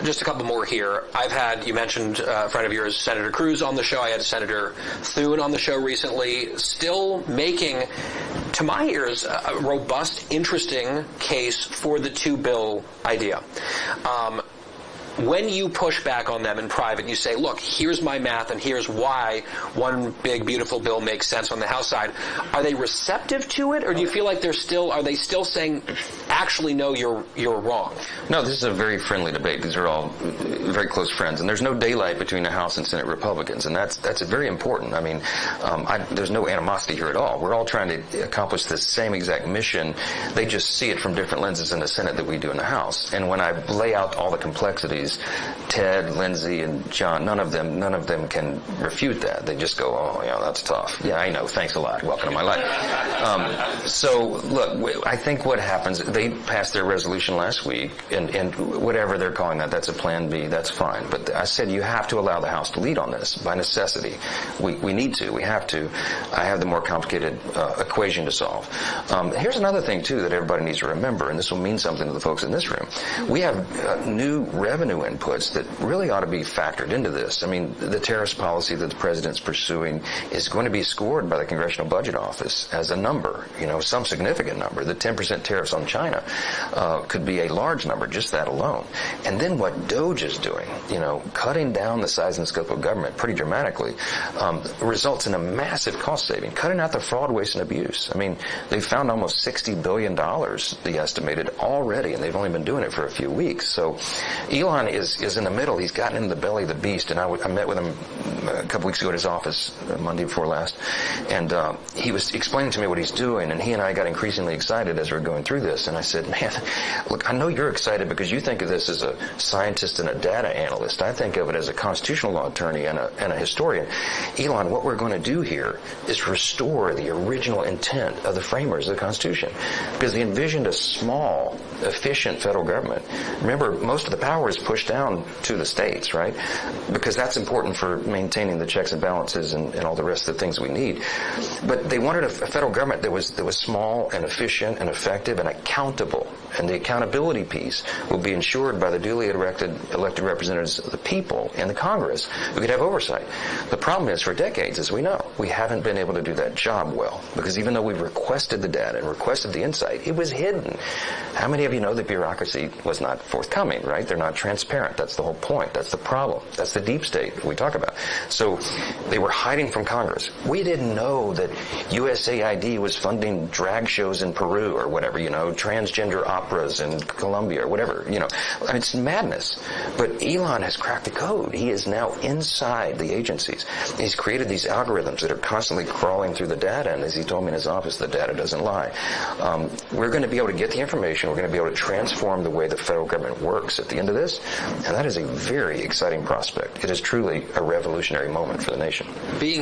just a couple more here. You mentioned a friend of yours, Senator Cruz, on the show. I had Senator Thune on the show recently, still making, to my ears, a robust, interesting case for the two-bill idea. When you push back on them in private, you say, look, here's my math and here's why one big, beautiful bill makes sense on the House side. Are they receptive to it, or do you feel like are they still saying, actually, no, you're wrong? No, this is a very friendly debate. These are all very close friends, and there's no daylight between the House and Senate Republicans, and that's very important. I mean, there's no animosity here at all. We're all trying to accomplish the same exact mission. They just see it from different lenses in the Senate that we do in the House. And when I lay out all the complexities, Ted, Lindsey, and John, none of them can refute that. They just go, oh, yeah, that's tough. Yeah, I know. Thanks a lot. Welcome to my life. So, look, I think what happens, they passed their resolution last week, and whatever they're calling that, that's a plan B, that's fine. But I said you have to allow the House to lead on this by necessity. We need to. We have to. I have the more complicated equation to solve. Here's another thing, too, that everybody needs to remember, and this will mean something to the folks in this room. We have new revenue inputs that really ought to be factored into this. I mean, the tariffs policy that the president's pursuing is going to be scored by the Congressional Budget Office as a number, some significant number. The 10% tariffs on China could be a large number, just that alone. And then what DOGE is doing, cutting down the size and scope of government pretty dramatically, results in a massive cost saving, cutting out the fraud, waste, and abuse. I mean, they've found almost $60 billion, they estimated, already, and they've only been doing it for a few weeks. So Elon is in the middle. He's gotten into the belly of the beast, and I met with him a couple weeks ago at his office, Monday before last, and he was explaining to me what he's doing, and he and I got increasingly excited as we were going through this, and I said, man, look, I know you're excited because you think of this as a scientist and a data analyst. I think of it as a constitutional law attorney and a historian. Elon, what we're going to do here is restore the original intent of the framers of the Constitution, because they envisioned a small, efficient federal government. Remember, most of the power is pushed down to the states, right? Because that's important for maintaining the checks and balances and all the rest of the things we need. But they wanted a federal government that was small and efficient and effective and accountable. And the accountability piece will be ensured by the duly elected representatives of the people in the Congress who could have oversight. The problem is, for decades, as we know, we haven't been able to do that job well. Because even though we've requested the data and requested the insight, it was hidden. How many of you know that bureaucracy was not forthcoming, right? They're not transparent. That's the whole point. That's the problem. That's the deep state we talk about. So they were hiding from Congress. We didn't know that USAID was funding drag shows in Peru or whatever, transgender operas in Colombia or whatever, I mean, it's madness. But Elon has cracked the code. He is now inside the agencies. He's created these algorithms that are constantly crawling through the data, and as he told me in his office, the data doesn't lie. We're going to be able to get the information. We're going to be able to transform the way the federal government works at the end of this, and that is a very exciting prospect. It is truly a revolutionary moment for the nation. Being